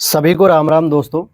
सभी को राम राम दोस्तों।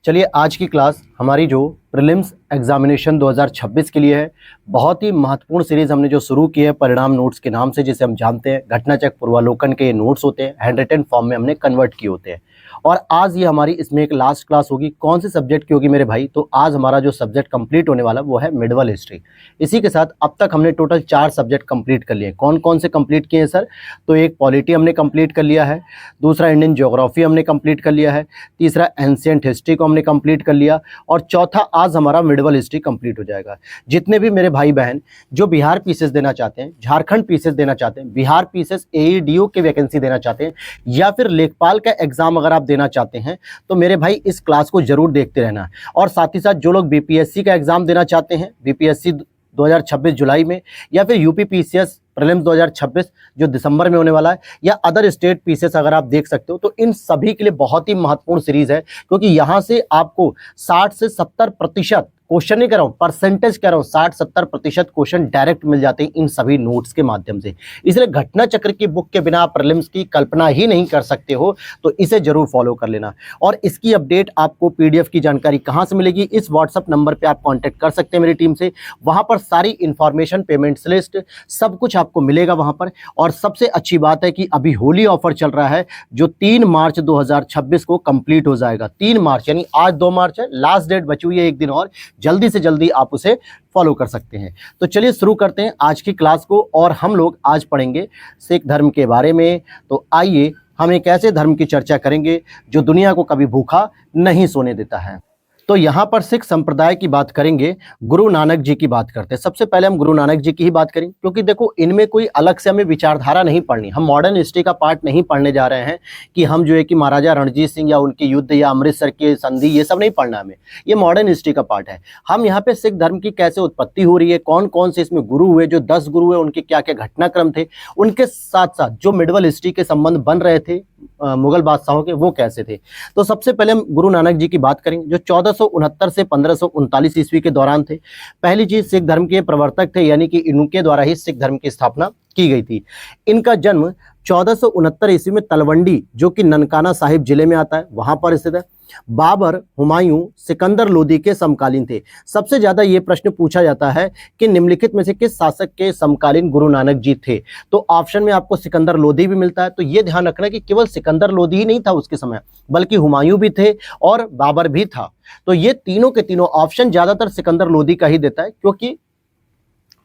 चलिए आज की क्लास हमारी जो प्रीलिम्स एग्जामिनेशन 2026 के लिए है, बहुत ही महत्वपूर्ण सीरीज हमने जो शुरू की है परिणाम नोट्स के नाम से, जिसे हम जानते हैं घटना चक्र पूर्वालोकन के ये नोट्स होते हैं, हैंड रिटन फॉर्म में हमने कन्वर्ट किए होते हैं। और आज ये हमारी इसमें एक लास्ट क्लास होगी। कौन से सब्जेक्ट की होगी मेरे भाई? तो आज हमारा जो सब्जेक्ट कंप्लीट होने वाला वो है मिडवल हिस्ट्री। इसी के साथ अब तक हमने टोटल 4 सब्जेक्ट कंप्लीट कर लिए। कौन कौन से कंप्लीट किए हैं सर? तो एक पॉलिटी हमने कंप्लीट कर लिया है, दूसरा इंडियन ज्योग्राफी हमने कंप्लीट कर लिया है, तीसरा एंशिएंट हिस्ट्री को हमने कंप्लीट कर लिया, और चौथा आज हमारा मिडवल हिस्ट्री कंप्लीट हो जाएगा। जितने भी मेरे भाई बहन जो बिहार पीसीएस देना चाहते हैं, झारखंड पीसीएस देना चाहते हैं, बिहार पीसीएस एईडीओ के वैकेंसी देना चाहते हैं, या फिर लेखपाल का एग्जाम अगर आप देना चाहते हैं, तो मेरे भाई इस क्लास को जरूर देखते रहना। और साथ ही साथ जो लोग बीपीएससी का एग्जाम देना चाहते हैं, बीपीएससी 2026 जुलाई में, या फिर यूपी पीसीएस प्रीलिम्स 2026 जो दिसंबर में होने वाला है, या अदर स्टेट पीसीएस अगर आप देख सकते हो, तो इन सभी के लिए बहुत ही महत्वपूर्ण सीरीज है। क्योंकि यहाँ से आपको 60 से 70% क्वेश्चन नहीं कर रहा हूँ, परसेंटेज कह रहा हूँ, 60-70% क्वेश्चन डायरेक्ट मिल जाते हैं इन सभी नोट्स के माध्यम से। इसलिए घटना चक्र की बुक के बिना आप प्रीलिम्स की कल्पना ही नहीं कर सकते हो, तो इसे जरूर फॉलो कर लेना। और इसकी अपडेट आपको पीडीएफ की जानकारी कहाँ से मिलेगी? इस व्हाट्सअप नंबर पे आप कांटेक्ट कर सकते हैं मेरी टीम से। वहाँ पर सारी इंफॉर्मेशन, पेमेंट्स लिस्ट, सब कुछ आपको मिलेगा वहाँ पर। और सबसे अच्छी बात है कि अभी होली ऑफर चल रहा है, जो 3 मार्च 2026 को कंप्लीट हो जाएगा। 3 मार्च यानी आज 2 मार्च है, लास्ट डेट बची हुई है एक दिन और, जल्दी से जल्दी आप उसे फॉलो कर सकते हैं। तो चलिए शुरू करते हैं आज की क्लास को। और हम लोग आज पढ़ेंगे सिख धर्म के बारे में। तो आइए हम एक ऐसे धर्म की चर्चा करेंगे जो दुनिया को कभी भूखा नहीं सोने देता है। तो यहाँ पर सिख संप्रदाय की बात करेंगे, गुरु नानक जी की बात करते हैं। सबसे पहले हम गुरु नानक जी की ही बात करें, क्योंकि देखो इनमें कोई अलग से हमें विचारधारा नहीं पढ़नी। हम मॉडर्न हिस्ट्री का पार्ट नहीं पढ़ने जा रहे हैं कि हम जो है कि महाराजा रणजीत सिंह या उनके युद्ध या अमृतसर के संधि, ये सब नहीं पढ़ना हमें। ये मॉडर्न हिस्ट्री का पार्ट है। हम यहाँ पे सिख धर्म की कैसे उत्पत्ति हो रही है, कौन कौन से इसमें गुरु हुए, जो 10 गुरु हुए उनके क्या क्या घटनाक्रम थे, उनके साथ साथ जो मिडवल हिस्ट्री के संबंध बन रहे थे मुगल बादशाहों के, वो कैसे थे। तो सबसे पहले हम गुरु नानक जी की बात करेंगे, जो 1469 से 1539 ईस्वी के दौरान थे। पहली चीज, सिख धर्म के प्रवर्तक थे, यानी कि इनके द्वारा ही सिख धर्म की स्थापना की गई थी। इनका जन्म 1469 ईस्वी में तलवंडी, जो कि ननकाना साहिब जिले में आता है, वहां पर स्थित है। बाबर, हुमायूं, सिकंदर लोदी के समकालीन थे। सबसे ज्यादा ये प्रश्न पूछा जाता है कि निम्नलिखित में से किस शासक के समकालीन गुरु नानक जी थे? तो ऑप्शन में आपको सिकंदर लोदी भी मिलता है। तो ये ध्यान रखना कि केवल सिकंदर लोदी ही नहीं था उसके समय, बल्कि हुमायूं भी थे और बाबर भी था। तो ये तीनों के तीनों ऑप्शन ज्यादातर सिकंदर लोदी का ही देता है, क्योंकि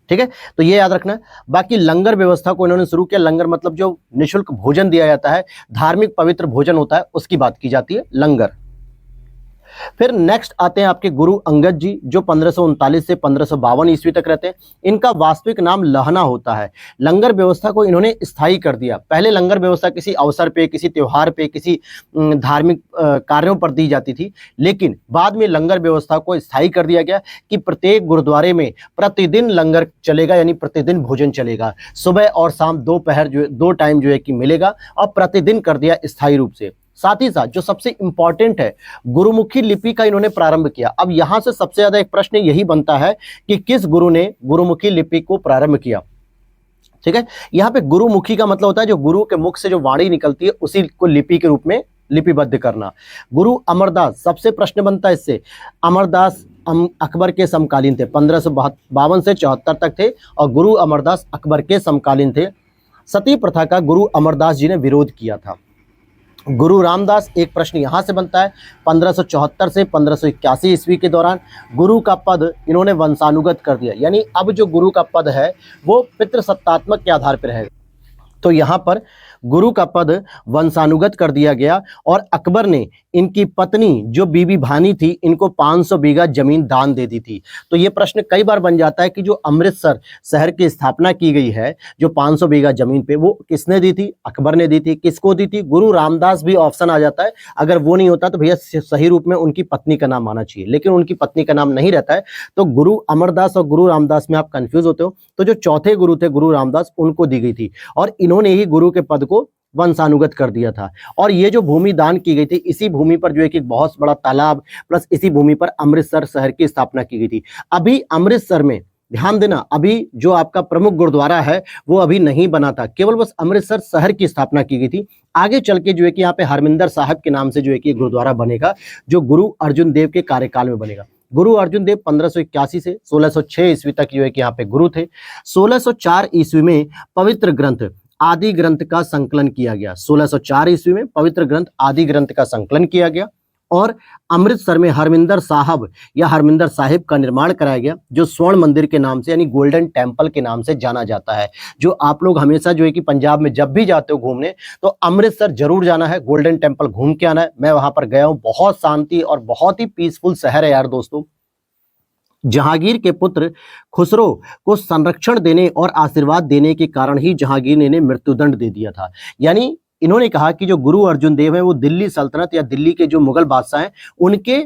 ठीक है, तो ये याद रखना है। बाकी लंगर व्यवस्था को इन्होंने शुरू किया। लंगर मतलब जो निःशुल्क भोजन दिया जाता है, धार्मिक पवित्र भोजन होता है, उसकी बात की जाती है, लंगर। फिर नेक्स्ट आते हैं आपके गुरु अंगद जी, जो 1539 से 1552 ईस्वी तक रहते हैं। इनका वास्तविक नाम लहना होता है। लंगर व्यवस्था को इन्होंने स्थायी कर दिया। पहले लंगर व्यवस्था किसी अवसर पे, किसी त्योहार पे, किसी धार्मिक कार्यों पर दी जाती थी, लेकिन बाद में लंगर व्यवस्था को स्थायी कर दिया गया कि प्रत्येक गुरुद्वारे में प्रतिदिन लंगर चलेगा, यानी प्रतिदिन भोजन चलेगा। सुबह और शाम दोपहर जो 2 टाइम जो है कि मिलेगा, और प्रतिदिन कर दिया स्थायी रूप से। साथ ही साथ जो सबसे इंपॉर्टेंट है, गुरुमुखी लिपि का इन्होंने प्रारंभ किया। अब यहां से सबसे ज्यादा एक प्रश्न यही बनता है कि किस गुरु ने गुरुमुखी लिपि को प्रारंभ किया। ठीक है, यहां पे गुरुमुखी का मतलब होता है जो गुरु के मुख से जो वाणी निकलती है उसी को लिपि के रूप में लिपिबद्ध करना। गुरु अमरदास, सबसे प्रश्न बनता है इससे। अमरदास अकबर के समकालीन थे, 1552 से 74 तक थे, और गुरु अमरदास अकबर के समकालीन थे। सती प्रथा का गुरु अमरदास जी ने विरोध किया था। गुरु रामदास, एक प्रश्न यहां से बनता है, 1574 से 1581 ईस्वी के दौरान गुरु का पद इन्होंने वंशानुगत कर दिया, यानी अब जो गुरु का पद है वो पितृसत्तात्मक के आधार पर रहेगा। तो यहां पर गुरु का पद वंशानुगत कर दिया गया, और अकबर ने इनकी पत्नी जो बीबी भानी थी, इनको 500 बीघा जमीन दान दे दी थी। तो ये प्रश्न कई बार बन जाता है कि जो अमृतसर शहर की स्थापना की गई है, जो 500 बीघा जमीन पे, वो किसने दी थी? अकबर ने दी थी। किसको दी थी? गुरु रामदास भी ऑप्शन आ जाता है। अगर वो नहीं होता तो भैया सही रूप में उनकी पत्नी का नाम आना चाहिए, लेकिन उनकी पत्नी का नाम नहीं रहता है। तो गुरु अमरदास और गुरु रामदास में आप कंफ्यूज होते हो। तो जो चौथे गुरु थे गुरु रामदास, उनको दी गई थी, और इन्होंने ही गुरु के पद को वंशानुगत कर दिया था। और ये जो भूमि दान की गई थी, इसी भूमि पर जो है कि बहुत बड़ा तालाब, प्लस इसी भूमि पर अमृतसर शहर की स्थापना की गई थी। अभी अमृतसर में ध्यान देना, अभी जो आपका प्रमुख गुरुद्वारा है वो अभी नहीं बना था, केवल बस अमृतसर शहर की स्थापना की गई थी। आगे चल के जो है कि यहाँ पे हरमिंदर साहिब के नाम से जो है कि गुरुद्वारा बनेगा, जो गुरु अर्जुन देव के कार्यकाल में बनेगा। गुरु अर्जुन देव 1581 से 1606 ईस्वी तक जो है कि यहाँ पे गुरु थे। 1604 ईस्वी में पवित्र ग्रंथ आदि ग्रंथ का संकलन किया गया। 1604 ईस्वी में पवित्र ग्रंथ आदि ग्रंथ का संकलन किया गया और अमृतसर में हरमिंदर साहब या हरमिंदर साहिब का निर्माण कराया गया, जो स्वर्ण मंदिर के नाम से यानी गोल्डन टेम्पल के नाम से जाना जाता है। जो आप लोग हमेशा जो है कि पंजाब में जब भी जाते हो घूमने तो अमृतसर जरूर जाना है, गोल्डन टेम्पल घूम के आना है। मैं वहां पर गया हूं, बहुत शांति और बहुत ही पीसफुल शहर है यार दोस्तों। जहांगीर के पुत्र खुसरो को संरक्षण देने और आशीर्वाद देने के कारण ही जहांगीर ने मृत्युदंड दे दिया था। यानी इन्होंने कहा कि जो गुरु अर्जुन देव है वो दिल्ली सल्तनत या दिल्ली के जो मुगल बादशाह हैं उनके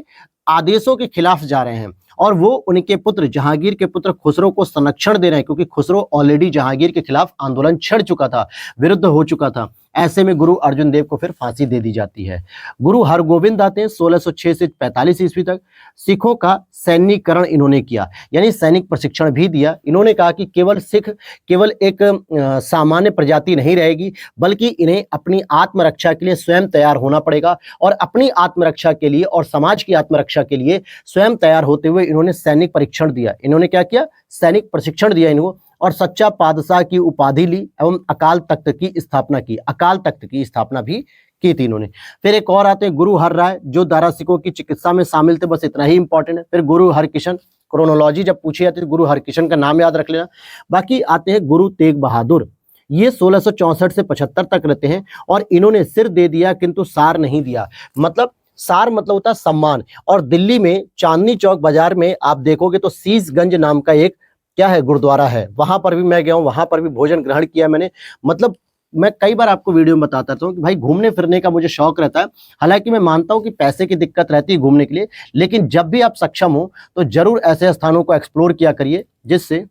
आदेशों के खिलाफ जा रहे हैं और वो उनके पुत्र जहांगीर के पुत्र खुसरो को संरक्षण दे रहे हैं, क्योंकि खुसरो ऑलरेडी जहांगीर के खिलाफ आंदोलन छेड़ चुका था, विरुद्ध हो चुका था। ऐसे में गुरु अर्जुन देव को फिर फांसी दे दी जाती है। गुरु हरगोविंद आते हैं 1606 से 45 ईस्वी तक। सिखों का सैन्यकरण इन्होंने किया, यानी सैनिक प्रशिक्षण भी दिया। इन्होंने कहा कि केवल सिख केवल एक सामान्य प्रजाति नहीं रहेगी, बल्कि इन्हें अपनी आत्मरक्षा के लिए स्वयं तैयार होना पड़ेगा और अपनी आत्मरक्षा के लिए और समाज की आत्मरक्षा के लिए स्वयं तैयार होते हुए इन्होंने सैनिक परीक्षण दिया। इन्होंने क्या किया? सैनिक प्रशिक्षण दिया इनको और सच्चा पादशाह की उपाधि ली एवं अकाल तख्त की स्थापना की। अकाल तख्त की स्थापना भी की थी इन्होंने। फिर एक और आते हैं गुरु हर राय, जो दारा सिखों की चिकित्सा में शामिल थे, बस इतना ही इंपॉर्टेंट है। फिर गुरु हरकिशन, क्रोनोलॉजी जब पूछी जाती है तो गुरु हरकिशन का नाम याद रख लेना। बाकी आते हैं गुरु तेग बहादुर, ये 1664 से 75 तक रहते हैं और इन्होंने सिर दे दिया किंतु सार नहीं दिया। मतलब सार मतलब होता है सम्मान। और दिल्ली में चांदनी चौक बाजार में आप देखोगे तो शीशगंज नाम का एक क्या है गुरुद्वारा है, वहां पर भी मैं गया हूं, वहां पर भी भोजन ग्रहण किया मैंने। मतलब मैं कई बार आपको वीडियो में बताता था कि भाई घूमने फिरने का मुझे शौक रहता है। हालांकि मैं मानता हूं कि पैसे की दिक्कत रहती है घूमने के लिए, लेकिन जब भी आप सक्षम हो तो जरूर ऐसे स्थानों को एक्सप्लोर किया करिए जिससे,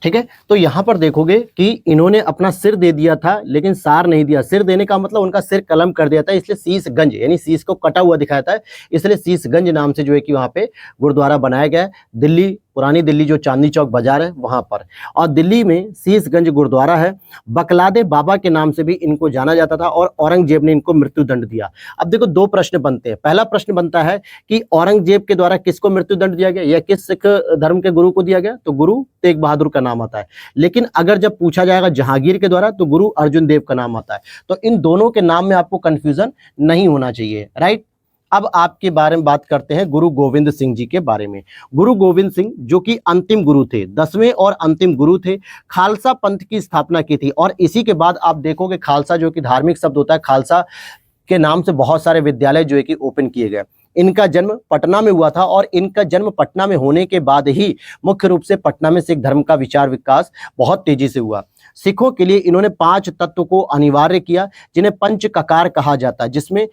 ठीक है। तो यहां पर देखोगे कि इन्होंने अपना सिर दे दिया था लेकिन सार नहीं दिया। सिर देने का मतलब उनका सिर कलम कर दिया था, इसलिए शीशगंज यानी शीश को कटा हुआ दिखाया था, इसलिए शीशगंज नाम से जो है कि वहां पे गुरुद्वारा बनाया गया है। दिल्ली, पुरानी दिल्ली जो चांदनी चौक बाजार है वहां पर, और दिल्ली में शीशगंज गुरुद्वारा है। बकलादे बाबा के नाम से भी इनको जाना जाता था और औरंगजेब ने इनको मृत्युदंड दिया। अब देखो दो प्रश्न बनते हैं। पहला प्रश्न बनता है कि औरंगजेब के द्वारा किसको मृत्युदंड दिया गया या किस सिख धर्म के गुरु को दिया गया, तो गुरु तेग बहादुर का नाम आता है। लेकिन अगर जब पूछा जाएगा जहांगीर के द्वारा तो गुरु अर्जुन देव का नाम आता है। तो इन दोनों के नाम में आपको कंफ्यूजन नहीं होना चाहिए, राइट। अब आपके बारे में बात करते हैं गुरु गोविंद सिंह जी के बारे में। गुरु गोविंद सिंह जो कि अंतिम गुरु थे, 10वें और अंतिम गुरु थे, खालसा पंथ की स्थापना की थी। और इसी के बाद आप देखोगे खालसा जो कि धार्मिक शब्द होता है, खालसा के नाम से बहुत सारे विद्यालय जो है कि ओपन किए गए। इनका जन्म पटना में हुआ था और इनका जन्म पटना में होने के बाद ही मुख्य रूप से पटना में सिख धर्म का विचार विकास बहुत तेजी से हुआ। सिखों के लिए इन्होंने 5 तत्व को अनिवार्य किया जिन्हें पंच ककार कहा जाता है, जिसमें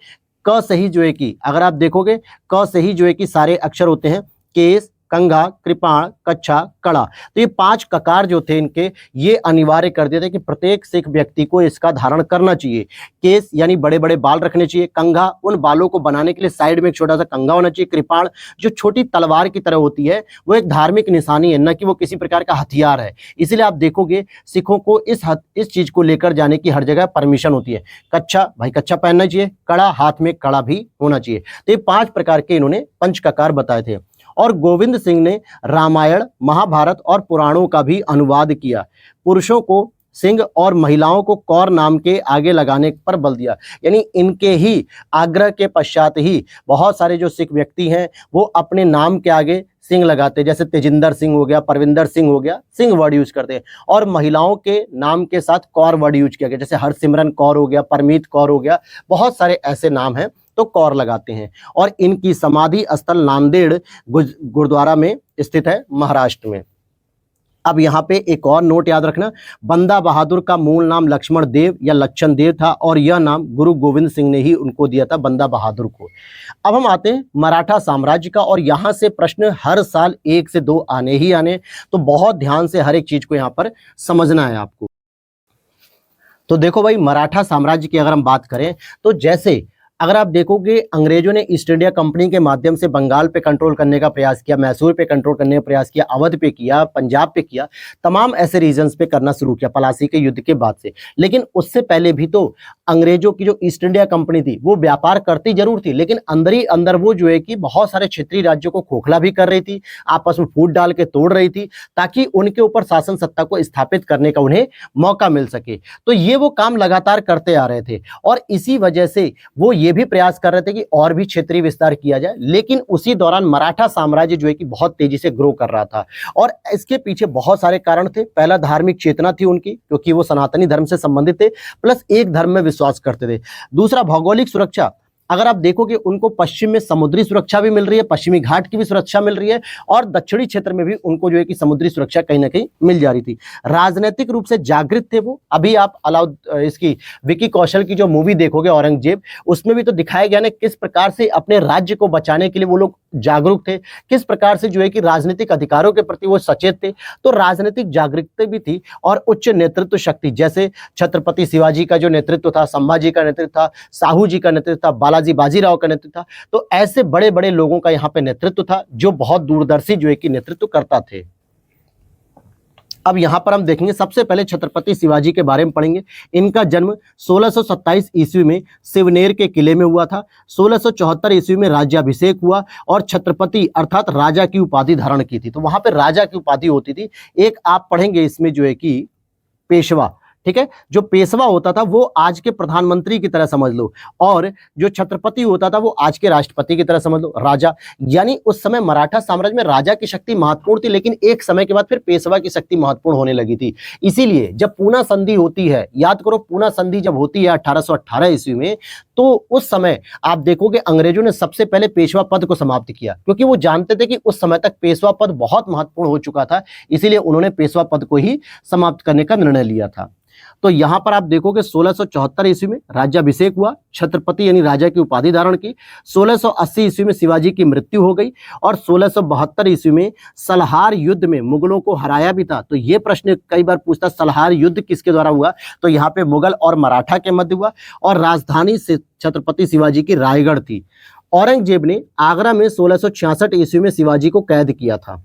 क से ही जो है कि अगर आप देखोगे क से ही जो है कि सारे अक्षर होते हैं, केस, कंघा, कृपाण, कच्छा, कड़ा। तो ये 5 ककार जो थे इनके, ये अनिवार्य कर दिए थे कि प्रत्येक सिख व्यक्ति को इसका धारण करना चाहिए। केस यानी बड़े बड़े बाल रखने चाहिए। कंघा, उन बालों को बनाने के लिए साइड में एक छोटा सा कंघा होना चाहिए। कृपाण जो छोटी तलवार की तरह होती है, वो एक धार्मिक निशानी है, न कि वो किसी प्रकार का हथियार है। इसलिए आप देखोगे सिखों को इस चीज को लेकर जाने की हर जगह परमिशन होती है। कच्छा, भाई कच्छा पहनना चाहिए। कड़ा, हाथ में कड़ा भी होना चाहिए। तो ये 5 प्रकार के इन्होंने पंच ककार बताए थे। और गोविंद सिंह ने रामायण, महाभारत और पुराणों का भी अनुवाद किया। पुरुषों को सिंह और महिलाओं को कौर नाम के आगे लगाने पर बल दिया। यानी इनके ही आग्रह के पश्चात ही बहुत सारे जो सिख व्यक्ति हैं वो अपने नाम के आगे सिंह लगाते, जैसे तेजिंदर सिंह हो गया, परविंदर सिंह हो गया, सिंह वर्ड यूज करते हैं। और महिलाओं के नाम के साथ कौर वर्ड यूज किया गया, जैसे हरसिमरन कौर हो गया, परमीत कौर हो गया, बहुत सारे ऐसे नाम हैं तो कौर लगाते हैं। और इनकी समाधि स्थल नांदेड़ गुरुद्वारा में स्थित है, महाराष्ट्र में। अब यहाँ पे एक और नोट याद रखना, बंदा बहादुर का मूल नाम लक्ष्मण देव या लक्षण देव था और यह नाम गुरु गोविंद सिंह ने ही उनको दिया था, बंदा बहादुर को। अब हम आते हैं मराठा साम्राज्य का, और यहाँ से प्रश्न हर साल 1 से 2 आने ही आने, तो बहुत ध्यान से हर एक चीज को यहाँ पर समझना है आपको। तो देखो भाई, मराठा साम्राज्य की अगर हम बात करें तो जैसे अगर आप देखोगे अंग्रेजों ने ईस्ट इंडिया कंपनी के माध्यम से बंगाल पे कंट्रोल करने का प्रयास किया, मैसूर पे कंट्रोल करने का प्रयास किया, अवध पे किया, पंजाब पे किया, तमाम ऐसे रीजन्स पे करना शुरू किया पलासी के युद्ध के बाद से। लेकिन उससे पहले भी तो अंग्रेजों की जो ईस्ट इंडिया कंपनी थी वो व्यापार करती जरूर थी, लेकिन अंदर ही अंदर वो जो है कि बहुत सारे क्षेत्रीय राज्यों को खोखला भी कर रही थी, आपस में फूट डाल के तोड़ रही थी, ताकि उनके ऊपर शासन सत्ता को स्थापित करने का उन्हें मौका मिल सके। तो ये वो काम लगातार करते आ रहे थे और इसी वजह से वो ये भी प्रयास कर रहे थे कि और भी क्षेत्रीय विस्तार किया जाए। लेकिन उसी दौरान मराठा साम्राज्य जो है कि बहुत तेजी से ग्रो कर रहा था और इसके पीछे बहुत सारे कारण थे। पहला, धार्मिक चेतना थी उनकी, क्योंकि वो सनातनी धर्म से संबंधित थे, प्लस एक धर्म में विश्वास करते थे। दूसरा, भौगोलिक सुरक्षा। अगर आप देखोगे उनको पश्चिम में समुद्री सुरक्षा भी मिल रही है, पश्चिमी घाट की भी सुरक्षा मिल रही है और दक्षिणी क्षेत्र में भी उनको जो है कि समुद्री सुरक्षा कहीं ना कहीं मिल जा रही थी। राजनीतिक रूप से जागृत थे वो। अभी आप इसकी विकी कौशल की जो मूवी देखोगे औरंगजेब, उसमें भी तो दिखाया गया ना किस प्रकार से अपने राज्य को बचाने के लिए वो लोग जागरूक थे, किस प्रकार से जो है कि राजनीतिक अधिकारों के प्रति वो सचेत थे। तो राजनीतिक जागरूकता भी थी और उच्च नेतृत्व शक्ति, जैसे छत्रपति शिवाजी का जो नेतृत्व था, संभाजी का नेतृत्व था, साहू जी का नेतृत्व था, बालाजी बाजीराव का नेतृत्व था। तो ऐसे बड़े बड़े लोगों का यहाँ पे नेतृत्व था जो बहुत दूरदर्शी जो है कि नेतृत्व करता थे। अब यहां पर हम देखेंगे, सबसे पहले छत्रपति शिवाजी के बारे में पढ़ेंगे। इनका जन्म 1627 ईस्वी में सिवनेर के किले में हुआ था। 1674 ईस्वी में राज्याभिषेक हुआ और छत्रपति अर्थात राजा की उपाधि धारण की थी। तो वहां पर राजा की उपाधि होती थी। एक आप पढ़ेंगे इसमें जो है कि पेशवा, ठीक है, जो पेशवा होता था वो आज के प्रधानमंत्री की तरह समझ लो, और जो छत्रपति होता था वो आज के राष्ट्रपति की तरह समझ लो, राजा। यानी उस समय मराठा साम्राज्य में राजा की शक्ति महत्वपूर्ण थी, लेकिन एक समय के बाद फिर पेशवा की शक्ति महत्वपूर्ण होने लगी थी। इसीलिए जब पूना संधि होती है, याद करो पूना संधि जब होती है 1818 ईस्वी में, तो उस समय आप देखोगे अंग्रेजों ने सबसे पहले पेशवा पद को समाप्त किया, क्योंकि वो जानते थे कि उस समय तक पेशवा पद बहुत महत्वपूर्ण हो चुका था। इसीलिए उन्होंने पेशवा पद को ही समाप्त करने का निर्णय लिया था। तो यहां पर आप देखोगे 1674 ईस्वी में राज्याभिषेक हुआ, छत्रपति यानी राजा की उपाधि धारण की। 1680 ईस्वी में शिवाजी की मृत्यु हो गई और 1672 ईस्वी में सलहार युद्ध में मुगलों को हराया भी था। तो ये प्रश्न कई बार पूछता, सलहार युद्ध किसके द्वारा हुआ? तो यहाँ पे मुगल और मराठा के मध्य हुआ और राजधानी से छत्रपति शिवाजी की रायगढ़ थी। औरंगजेब ने आगरा में 1666 ईस्वी में शिवाजी को कैद किया था।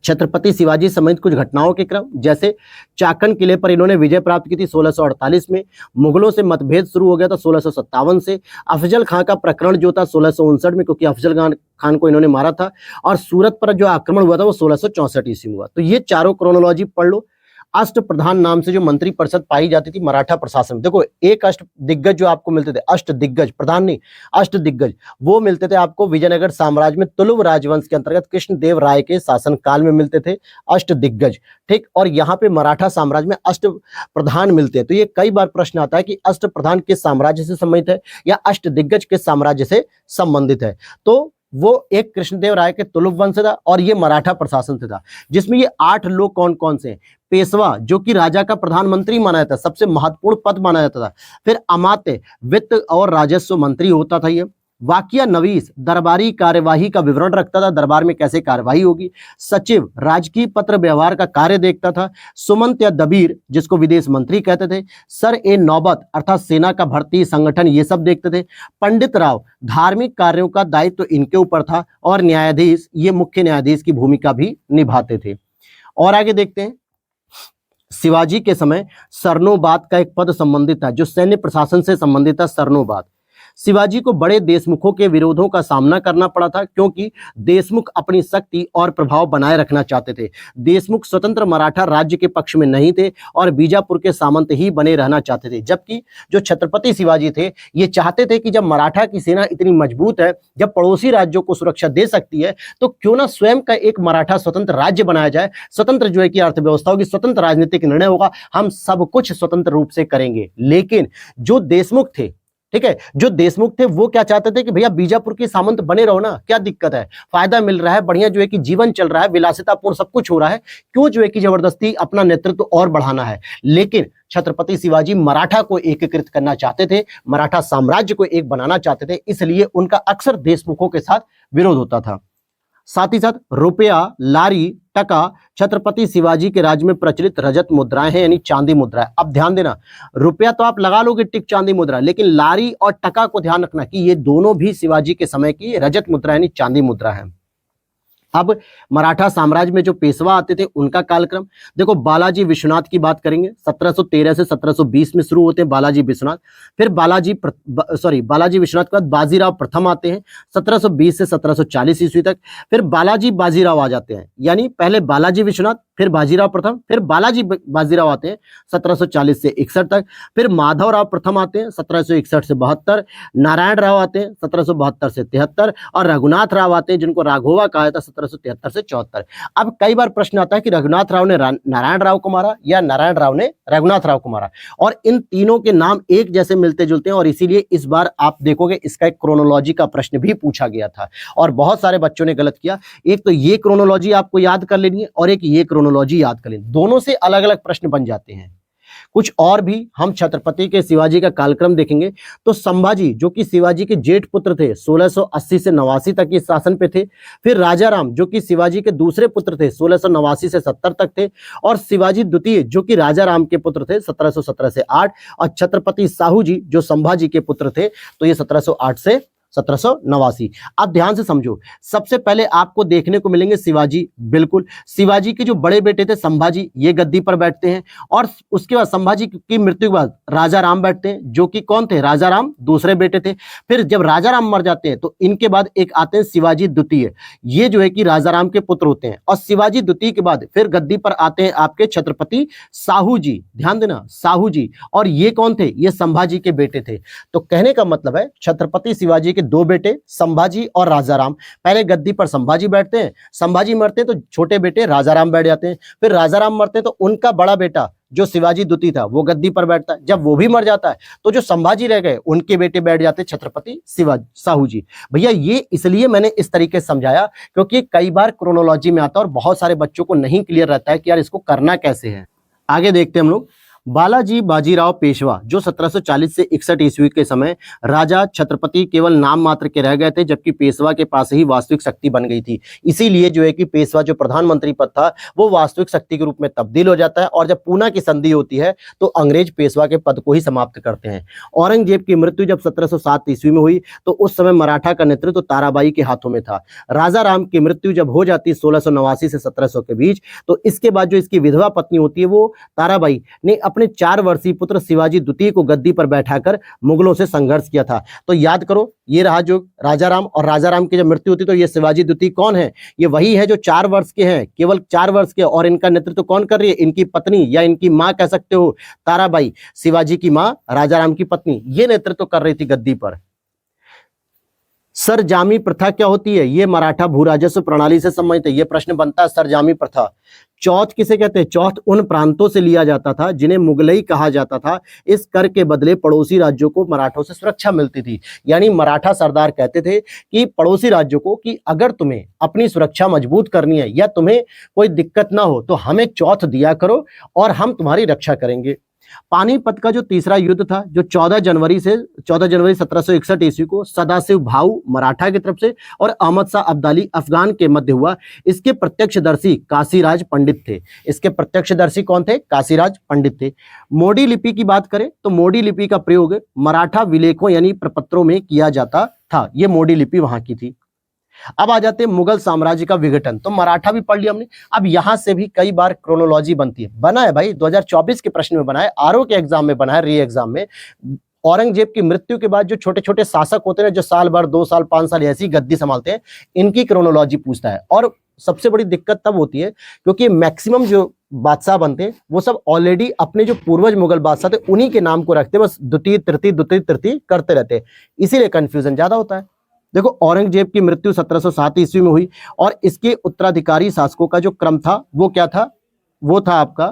छत्रपति शिवाजी समेत कुछ घटनाओं के क्रम, जैसे चाकन किले पर इन्होंने विजय प्राप्त की थी 1648 में। मुगलों से मतभेद शुरू हो गया था 1657 से। अफजल खां का प्रकरण जो था 1659 में, क्योंकि अफजल खान को इन्होंने मारा था। और सूरत पर जो आक्रमण हुआ था वो 1664 ईस्वी में हुआ। तो ये चारों क्रोनोलॉजी पढ़ लो। अष्ट प्रधान नाम से जो मंत्री परिषद पाई जाती थी मराठा प्रशासन में, देखो एक अष्ट दिग्गज जो आपको मिलते थे, अष्ट दिग्गज, प्रधान नहीं, अष्ट दिग्गज, वो मिलते थे आपको विजयनगर साम्राज्य में तुलुव राजवंश के अंतर्गत कृष्णदेव राय के शासन काल में मिलते थे अष्ट दिग्गज, ठीक। और यहाँ पे मराठा साम्राज्य में अष्ट प्रधान मिलते हैं। तो ये कई बार प्रश्न आता है कि अष्ट प्रधान किस साम्राज्य से संबंधित है या अष्ट दिग्गज किस साम्राज्य से संबंधित है। तो वो एक कृष्णदेव राय के तुलुव वंश था और ये मराठा प्रशासन से था, जिसमें ये 8 लोग कौन कौन से हैं? पेशवा, जो कि राजा का प्रधानमंत्री माना जाता था, सबसे महत्वपूर्ण पद माना जाता था। फिर अमात्य, वित्त और राजस्व मंत्री होता था ये। वाकिया नवीस, दरबारी कार्यवाही का विवरण रखता था, दरबार में कैसे कार्यवाही होगी। सचिव, राजकीय पत्र व्यवहार का कार्य देखता था। सुमंत या दबीर, जिसको विदेश मंत्री कहते थे। सर ए नौबत अर्थात सेना का भर्ती संगठन, ये सब देखते थे। पंडित राव, धार्मिक कार्यों का दायित्व इनके ऊपर था। और न्यायाधीश, ये मुख्य न्यायाधीश की भूमिका भी निभाते थे। और आगे देखते हैं, शिवाजी के समय सरनोबात का एक पद संबंधित था, जो सैन्य प्रशासन से संबंधित था। सरनोबात, शिवाजी को बड़े देशमुखों के विरोधों का सामना करना पड़ा था, क्योंकि देशमुख अपनी शक्ति और प्रभाव बनाए रखना चाहते थे। देशमुख स्वतंत्र मराठा राज्य के पक्ष में नहीं थे और बीजापुर के सामंत ही बने रहना चाहते थे। जबकि जो छत्रपति शिवाजी थे, ये चाहते थे कि जब मराठा की सेना इतनी मजबूत है, जब पड़ोसी राज्यों को सुरक्षा दे सकती है, तो क्यों ना स्वयं का एक मराठा स्वतंत्र राज्य बनाया जाए। स्वतंत्र जो है कि अर्थव्यवस्था होगी, स्वतंत्र राजनीतिक निर्णय होगा, हम सब कुछ स्वतंत्र रूप से करेंगे। लेकिन जो देशमुख थे, ठीक है, जो देशमुख थे वो क्या चाहते थे कि भैया बीजापुर के सामंत बने रहो ना, क्या दिक्कत है, फायदा मिल रहा है, बढ़िया जो है कि जीवन चल रहा है, विलासितापूर्ण सब कुछ हो रहा है, क्यों जो है कि जबरदस्ती अपना नेतृत्व और बढ़ाना है। लेकिन छत्रपति शिवाजी मराठा को एकीकृत करना चाहते थे, मराठा साम्राज्य को एक बनाना चाहते थे, इसलिए उनका अक्सर देशमुखों के साथ विरोध होता था। साथ ही साथ रुपया, लारी, टका छत्रपति शिवाजी के राज्य में प्रचलित रजत मुद्राएं हैं, यानी चांदी मुद्रा है। अब ध्यान देना, रुपया तो आप लगा लोगे टिक चांदी मुद्रा, लेकिन लारी और टका को ध्यान रखना कि ये दोनों भी शिवाजी के समय की रजत मुद्रा यानी चांदी मुद्रा है। अब मराठा साम्राज्य में जो पेशवा आते थे उनका कालक्रम देखो, बालाजी विश्वनाथ की बात करेंगे, 1713 से 1720 में शुरू होते हैं बालाजी विश्वनाथ। फिर बालाजी विश्वनाथ के बाद बाजीराव प्रथम आते हैं 1720 से 1740 ईस्वी तक। फिर बालाजी बाजीराव आ जाते हैं, यानी पहले बालाजी विश्वनाथ, फिर बाजीराव प्रथम, फिर बालाजी बाजीराव आते हैं 1740 से 61 तक। फिर माधवराव प्रथम आते हैं 1761 से 72, नारायण राव आते हैं 1772 से 73, और रघुनाथ राव आते हैं जिनको राघोवा कहा जाता है 1773 से 74। अब कई बार प्रश्न आता है कि रघुनाथ राव ने नारायण राव को मारा या नारायण राव ने रघुनाथ राव को मारा, और इन तीनों के नाम एक जैसे मिलते जुलते हैं, और इसीलिए इस बार आप देखोगे इसका एक क्रोनोलॉजी का प्रश्न भी पूछा गया था और बहुत सारे बच्चों ने गलत किया। एक तो ये क्रोनोलॉजी आपको याद कर लेनी है और एक ये क्रोनोलॉजी याद कर लेनी, दोनों से अलग अलग प्रश्न बन जाते हैं। कुछ और भी हम छत्रपति के शिवाजी का कालक्रम देखेंगे तो संभाजी जो कि शिवाजी के जेठ पुत्र थे 1680 से 89 तक इस शासन पे थे। फिर राजाराम जो कि शिवाजी के दूसरे पुत्र थे 1689 से 70 तक थे, और शिवाजी द्वितीय जो कि राजाराम के पुत्र थे 1717 से 8, और छत्रपति साहू जी जो संभाजी के पुत्र थे तो ये 1708 से 1789। अब ध्यान से समझो, सबसे पहले आपको देखने को मिलेंगे शिवाजी, बिल्कुल शिवाजी के जो बड़े बेटे थे संभाजी, ये गद्दी पर बैठते हैं, और उसके बाद संभाजी की मृत्यु के बाद राजा राम बैठते हैं जो कि कौन थे, राजा राम दूसरे बेटे थे। फिर जब राजा राम मर जाते हैं तो इनके बाद एक आते हैं शिवाजी द्वितीय, ये जो है कि राजा राम के पुत्र होते हैं, और शिवाजी द्वितीय के बाद फिर गद्दी पर आते हैं आपके छत्रपति साहू जी, ध्यान देना साहू जी, और ये कौन थे, ये संभाजी के बेटे थे। तो कहने का मतलब है छत्रपति शिवाजी दो बेटे संभाजी और राजाराम, पहले गद्दी पर संभाजी बैठते हैं, संभाजी मरते हैं तो छोटे बेटे राजाराम बैठ जाते हैं, फिर राजाराम मरते हैं तो उनका बड़ा बेटा जो शिवाजी द्वितीय था वो गद्दी पर बैठता है, जब वो भी मर जाता है तो जो संभाजी रह गए उनके बेटे बैठ जाते छत्रपति शिवाजी साहू जी। भैया ये इसलिए मैंने इस तरीके से समझाया क्योंकि कई बार क्रोनोलॉजी में आता है और बहुत सारे बच्चों को नहीं क्लियर रहता है कि यार इसको करना कैसे है। आगे देखते हैं हम लोग, बालाजी बाजीराव पेशवा जो 1740 से 61 ईस्वी के समय राजा छत्रपति केवल नाम मात्र के रह गए थे, जबकि पेशवा के पास ही वास्तविक शक्ति बन गई थी। इसीलिए जो है कि पेशवा जो प्रधानमंत्री पद था वो वास्तविक शक्ति के रूप में तब्दील हो जाता है, और जब पूना की संधि होती है तो अंग्रेज पेशवा के पद को ही समाप्त करते हैं। औरंगजेब की मृत्यु जब 1707 ईस्वी में हुई तो उस समय मराठा का नेतृत्व ताराबाई के हाथों में था। राजा राम की मृत्यु जब हो जाती 1689 से 1700 के बीच, तो इसके बाद जो इसकी विधवा पत्नी होती है वो ताराबाई ने अपने 4 वर्षीय पुत्र शिवाजी द्वितीय को गद्दी पर बैठाकर मुगलों से संघर्ष किया था। तो याद करो, ये रहा जो राजाराम, और राजाराम की जब मृत्यु होती तो ये शिवाजी द्वितीय कौन है, ये वही है जो 4 वर्ष के हैं, केवल 4 वर्ष के, और इनका नेतृत्व कौन कर रही है, इनकी पत्नी या इनकी मां कह सकते हो, ताराबाई, शिवाजी की मां राजाराम की पत्नी, ये नेतृत्व कर रही थी गद्दी पर। सरजामी प्रथा क्या होती है, ये मराठा भू राजस्व प्रणाली से संबंधित है, ये प्रश्न बनता है सरजामी प्रथा। चौथ किसे कहते हैं, चौथ उन प्रांतों से लिया जाता था जिन्हें मुगलई कहा जाता था। इस कर के बदले पड़ोसी राज्यों को मराठों से सुरक्षा मिलती थी, यानी मराठा सरदार कहते थे कि पड़ोसी राज्यों को कि अगर तुम्हें अपनी सुरक्षा मजबूत करनी है या तुम्हें कोई दिक्कत ना हो तो हमें चौथ दिया करो और हम तुम्हारी रक्षा करेंगे। पानीपत का जो तीसरा युद्ध था जो 14 जनवरी 1761 ईस्वी को सदाशिव भाऊ मराठा की तरफ से और अहमद शाह अब्दाली अफगान के मध्य हुआ, इसके प्रत्यक्षदर्शी काशीराज पंडित थे। इसके प्रत्यक्षदर्शी कौन थे, काशीराज पंडित थे। मोडी लिपि की बात करें तो मोडी लिपि का प्रयोग मराठा विलेखों यानी प्रपत्रों में किया जाता था, ये मोडी लिपि वहां की थी। अब आ जाते हैं मुगल साम्राज्य का विघटन, तो मराठा भी पढ़ लिया हमने। अब यहां से भी कई बार क्रोनोलॉजी बनती है, बना है भाई 2024 के प्रश्न में बना है, आरओ के एग्जाम में बना है, री एग्जाम में। औरंगजेब की मृत्यु के बाद जो छोटे छोटे शासक होते हैं जो साल भर 2 साल 5 साल ऐसी गद्दी संभालते हैं, इनकी क्रोनोलॉजी पूछता है। और सबसे बड़ी दिक्कत तब होती है क्योंकि मैक्सिमम जो बादशाह बनते हैं वो सब ऑलरेडी अपने जो पूर्वज मुगल बादशाह थे उन्हीं के नाम को रखते हैं, बस द्वितीय तृतीय करते रहते हैं, इसीलिए कंफ्यूजन ज्यादा होता है। देखो औरंगजेब की मृत्यु 1707 ईस्वी में हुई और इसके उत्तराधिकारी शासकों का जो क्रम था वो क्या था, वो था आपका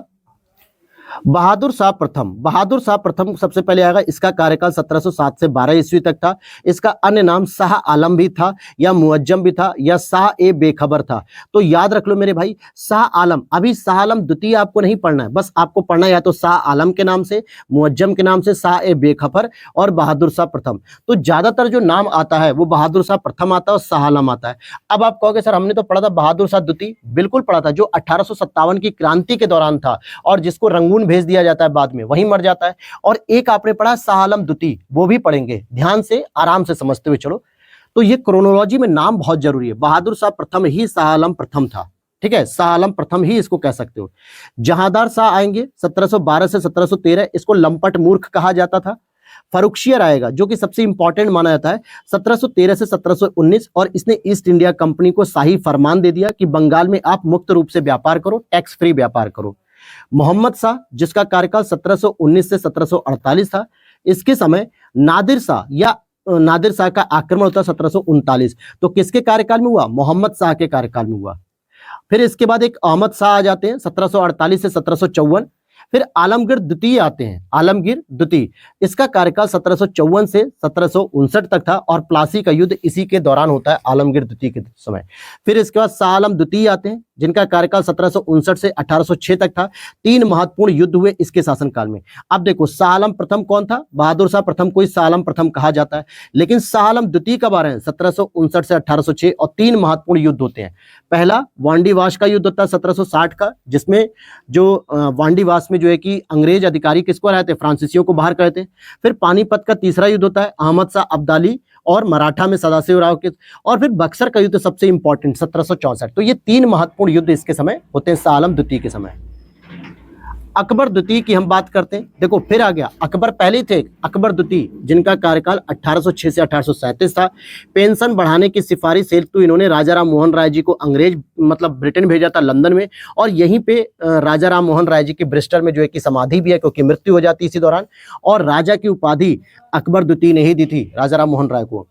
बहादुर शाह प्रथम, बहादुर शाह प्रथम सबसे पहले आएगा। इसका कार्यकाल 1707 से 12 ईस्वी तक था। इसका अन्य नाम शाह आलम भी था, या मुअज्जम भी था, या शाह ए बेखबर था। तो याद रख लो मेरे भाई, शाह आलम। अभी शाह आलम द्वितीय आपको नहीं पढ़ना है, बस आपको पढ़ना है या तो शाह आलम के नाम से, मुअज्जम के नाम से, शाह ए बेखबर और बहादुर शाह प्रथम। तो ज्यादातर जो नाम आता है वो बहादुर शाह प्रथम आता है और शाह आलम आता है। अब आप कहोगे सर हमने तो पढ़ा था बहादुर शाह द्वितीय, बिल्कुल पढ़ा था, जो 1857 की क्रांति के दौरान था और जिसको रंगून भेज दिया जाता है बाद में, वही मर जाता है। और एक आपने पढ़ा शाह आलम द्वितीय, वो भी पढ़ेंगे, ध्यान से आराम से समझते हुए चलो। तो ये क्रोनोलॉजी में नाम बहुत जरूरी है। बहादुर शाह प्रथम ही शाह आलम प्रथम था, ठीक है, शाह आलम प्रथम ही इसको कह सकते हो। जहांदार शाह आएंगे 1712 से 1713, इसको लंपट मूर्ख कहा जाता था। फरुखशियर आएगा जो कि सबसे इंपॉर्टेंट माना जाता है, 1713 से 1719, और इसने ईस्ट इंडिया कंपनी को शाही फरमान दे दिया कि बंगाल में आप मुक्त रूप से व्यापार करो, टैक्स फ्री व्यापार करो। मोहम्मद शाह जिसका कार्यकाल 1719 से 1748 था, इसके समय नादिर शाह या नादिर शाह का आक्रमण होता है 1739। तो किसके कार्यकाल में हुआ? मोहम्मद शाह के कार्यकाल में हुआ। फिर इसके बाद एक अहमद शाह आ जाते हैं 1748 से 1754। फिर आलमगीर द्वितीय आते हैं, आलमगीर द्वितीय, इसका कार्यकाल 1754 से 1759 तक था और प्लासी का युद्ध इसी के दौरान होता है, आलमगीर द्वितीय के समय। फिर इसके बाद शाह आलम द्वितीय आते हैं जिनका कार्यकाल 1759 से 1806 तक था। 3 महत्वपूर्ण युद्ध हुए इसके शासनकाल में। अब देखो शाह आलम प्रथम कौन था? बहादुर शाह प्रथम को शाह आलम प्रथम कहा जाता है, लेकिन शाह आलम द्वितीय कब आ रहे हैं? 1759 से 1806, और 3 महत्वपूर्ण युद्ध होते हैं। पहला वांडीवास का युद्ध होता है 1760 का, जिसमें जो वांडीवास में जो है कि अंग्रेज अधिकारी किसको रहते? फ्रांसीसियों को बाहर करते। फिर पानीपत का तीसरा युद्ध होता है अहमद शाह अब्दाली और मराठा में सदाशिव राव के, और फिर बक्सर का युद्ध सबसे इंपॉर्टेंट 1764। तो ये 3 महत्वपूर्ण युद्ध इसके समय होते हैं, शाह आलम द्वितीय के समय। अकबर द्वितीय की हम बात करते हैं। देखो फिर आ गया, अकबर पहले थे, अकबर द्वितीय जिनका कार्यकाल 1806 से 1837 था। पेंशन बढ़ाने की सिफारिश हेतु इन्होंने राजा राम मोहन राय जी को अंग्रेज मतलब ब्रिटेन भेजा था, लंदन में, और यहीं पे राजा राम मोहन राय जी की ब्रिस्टल में जो है कि समाधि भी है, क्योंकि मृत्यु हो जाती इसी दौरान। और राजा की उपाधि अकबर द्वितीय ने ही दी थी राजा राम मोहन राय को।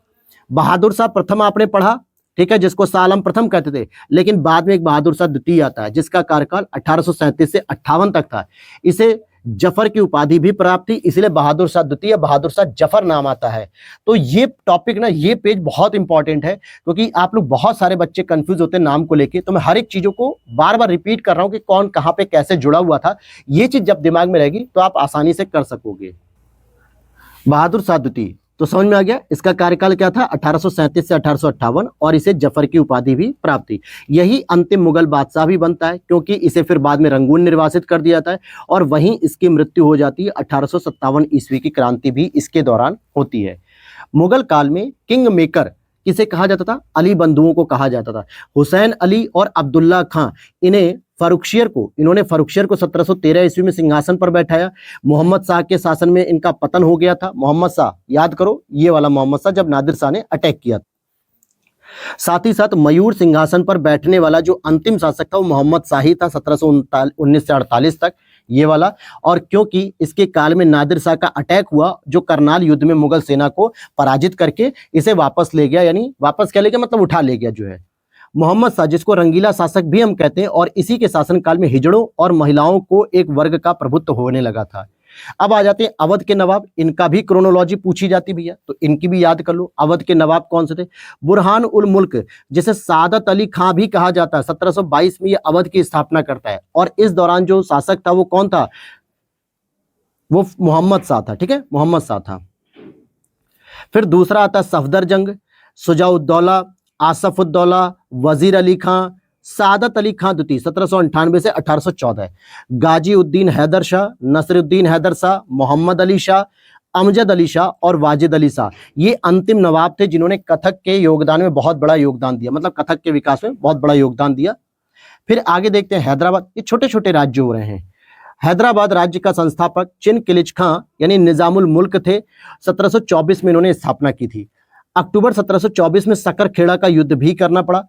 बहादुर शाह प्रथम आपने पढ़ा, ठीक है, जिसको शाह आलम प्रथम कहते थे, लेकिन बाद में एक बहादुर शाह द्वितीय आता है जिसका कार्यकाल 1837 से 58 तक था। इसे जफर की उपाधि भी प्राप्त थी, इसलिए बहादुर शाह द्वितीय, बहादुर शाह जफर नाम आता है। तो ये टॉपिक ना, ये पेज बहुत इंपॉर्टेंट है, क्योंकि आप लोग बहुत सारे बच्चे कंफ्यूज होते हैं नाम को लेके। तो मैं हर एक चीजों को बार बार रिपीट कर रहा हूं कि कौन कहां पे कैसे जुड़ा हुआ था। ये चीज जब दिमाग में रहेगी तो आप आसानी से कर सकोगे। बहादुर शाह द्वितीय तो समझ में आ गया, इसका कार्यकाल क्या था? 1837 से 1858, और इसे जफर की उपाधि भी प्राप्त थी। यही अंतिम मुगल बादशाह भी बनता है, क्योंकि इसे फिर बाद में रंगून निर्वासित कर दिया जाता है, और वहीं इसकी मृत्यु हो जाती है। 1857 ईस्वी की क्रांति भी इसके दौरान होती है। मुगल काल में किंग मेकर किसे कहा जाता था? अली बंधुओं को कहा जाता था। हुसैन अली और अब्दुल्ला खां, इन्होंने फरुखशियर को 1713 ईस्वी में सिंहासन पर बैठाया। मोहम्मद शाह के शासन में इनका पतन हो गया था। मोहम्मद शाह, याद करो, ये वाला मोहम्मद शाह, जब नादिर शाह ने अटैक किया। साथ ही साथ मयूर सिंहासन पर बैठने वाला जो अंतिम शासक था वो मोहम्मद शाही था, 1719 से 48 तक, ये वाला। और क्योंकि इसके काल में नादिर शाह का अटैक हुआ, जो करनाल युद्ध में मुगल सेना को पराजित करके इसे वापस ले गया, यानी वापस क्या ले गया, मतलब उठा ले गया जो है। मोहम्मद शाह, जिसको रंगीला शासक भी हम कहते हैं, और इसी के शासनकाल में हिजड़ों और महिलाओं को एक वर्ग का प्रभुत्व होने लगा था। अब आ जाते हैं अवध के नवाब, इनका भी क्रोनोलॉजी पूछी जाती भैया, तो इनकी भी याद कर लो। अवध के नवाब कौन से थे? बुरहान उल मुल्क, जिसे सादत अली खां भी कहा जाता है, 1722 में ये अवध की स्थापना करता है, और इस दौरान जो शासक था वो कौन था? वो मोहम्मद शाह था, ठीक है, मोहम्मद शाह था। फिर दूसरा आता है सफदरजंग, शुजाउद्दौला, आसफुद्दौला, वजीर अली खां, सादत अली खां द्वितीय, 1798 से 1814, गाजी उद्दीन हैदर शाह, नसरुद्दीन हैदर शाह, मोहम्मद अली शाह, अमजद अली शाह और वाजिद अली शाह, ये अंतिम नवाब थे जिन्होंने कथक के योगदान में बहुत बड़ा योगदान दिया, मतलब कथक के विकास में बहुत बड़ा योगदान दिया। फिर आगे देखते हैं हैदराबाद, ये छोटे छोटे राज्य हो रहे हैं। हैदराबाद राज्य का संस्थापक चिन किलिच खां यानी निजामुल मुल्क थे, 1724 में इन्होंने स्थापना की थी। अक्टूबर 1724 में सकरखेड़ा का युद्ध भी करना पड़ा।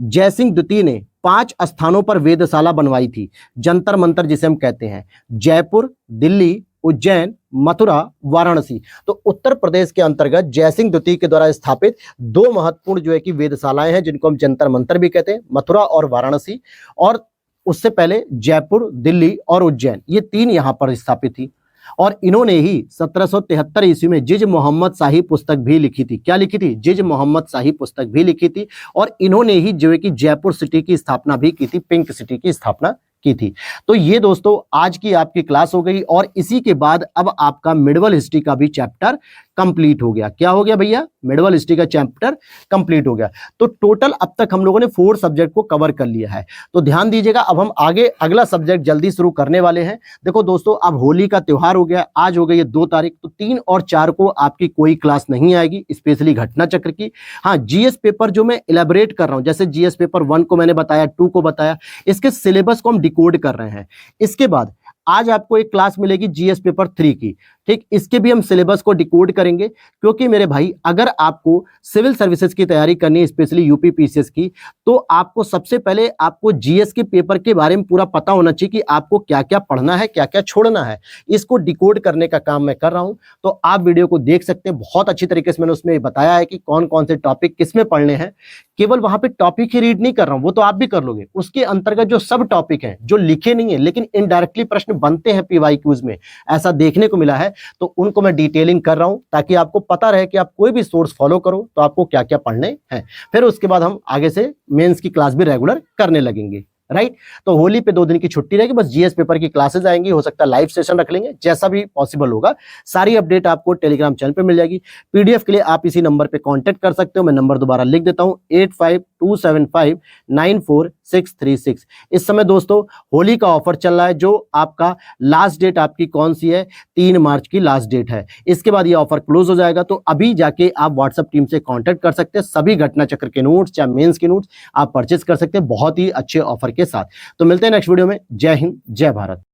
जयसिंह द्वितीय ने 5 स्थानों पर वेधशाला बनवाई थी, जंतर मंतर जिसे हम कहते हैं, जयपुर, दिल्ली, उज्जैन, मथुरा, वाराणसी। तो उत्तर प्रदेश के अंतर्गत जयसिंह द्वितीय के द्वारा स्थापित 2 महत्वपूर्ण जो है कि वेधशालाएं हैं, जिनको हम जंतर मंतर भी कहते हैं, मथुरा और वाराणसी। और उससे पहले जयपुर, दिल्ली और उज्जैन, ये 3 यहाँ पर स्थापित थी। और इन्होंने ही 1773 ईस्वी में जिज मोहम्मद शाही पुस्तक भी लिखी थी। क्या लिखी थी? जिज मोहम्मद शाही पुस्तक भी लिखी थी। और इन्होंने ही जो है कि जयपुर सिटी की स्थापना भी की थी, पिंक सिटी की स्थापना की थी। तो ये दोस्तों आज की आपकी क्लास हो गई और इसी के बाद अब आपका मिडिवल हिस्ट्री का भी चैप्टर कंप्लीट हो गया। क्या हो गया भैया? मिडिवल हिस्ट्री का चैप्टर कंप्लीट हो गया। तो टोटल अब तक हम लोगों ने 4 सब्जेक्ट को कवर कर लिया है। तो ध्यान दीजिएगा, अब हम आगे अगला सब्जेक्ट जल्दी शुरू करने वाले हैं। देखो दोस्तों, अब होली का त्योहार हो गया, आज हो गई है 2 तारीख, तो 3 और 4 को आपकी कोई क्लास नहीं आएगी, स्पेशली घटना चक्र की। हाँ, जीएस पेपर जो मैं इलेबोरेट कर रहा हूं, जैसे जीएस पेपर 1 को मैंने बताया, 2 को बताया, इसके सिलेबस को हम डिकोड कर रहे हैं। इसके बाद आज आपको एक क्लास मिलेगी जीएस पेपर 3 की, ठीक, इसके भी हम सिलेबस को डिकोड करेंगे। क्योंकि मेरे भाई, अगर आपको सिविल सर्विसेज की तैयारी करनी है, स्पेशली यूपी पीसीएस की, तो आपको सबसे पहले आपको जीएस के पेपर के बारे में पूरा पता होना चाहिए कि आपको क्या क्या पढ़ना है, क्या क्या छोड़ना है। इसको डिकोड करने का काम मैं कर रहा हूं, तो आप वीडियो को देख सकते हैं। बहुत अच्छी तरीके से मैंने उसमें बताया है कि कौन कौन से टॉपिक किसमें पढ़ने हैं। केवल वहां पे टॉपिक ही रीड नहीं कर रहा हूं, वो तो आप भी कर लोगे। उसके अंतर्गत जो सब टॉपिक हैं, जो लिखे नहीं है लेकिन इनडायरेक्टली प्रश्न बनते हैं पीवाईक्यूज में, ऐसा देखने को मिला है, तो उनको मैं डिटेलिंग कर रहा हूं ताकि आपको पता रहे कि आप कोई भी सोर्स फॉलो करो तो आपको क्या क्या पढ़ने हैं। फिर उसके बाद हम आगे से मेंस की क्लास भी रेगुलर करने लगेंगे, राइट। तो होली पे 2 दिन की छुट्टी रहेगी, बस जीएस पेपर की क्लासेस आएंगी, हो सकता है लाइव सेशन रख लेंगे, जैसा भी पॉसिबल होगा। सारी अपडेट आपको टेलीग्राम चैनल पे मिल जाएगी। पीडीएफ के लिए आप इसी नंबर पे कांटेक्ट कर सकते हो। मैं नंबर दोबारा लिख देता हूं, 8527594636। इस समय दोस्तों होली का ऑफर चल रहा है, जो आपका लास्ट डेट आपकी कौन सी है? 3 मार्च की लास्ट डेट है। इसके बाद ये ऑफर क्लोज हो जाएगा, तो अभी जाके आप व्हाट्सएप टीम से कॉन्टेक्ट कर सकते हैं। सभी घटना चक्र के नोट्स, चाहे मेंस के नोट्स, आप परचेस कर सकते हैं बहुत ही अच्छे ऑफर के साथ। तो मिलते हैं नेक्स्ट वीडियो में। जय हिंद, जय भारत।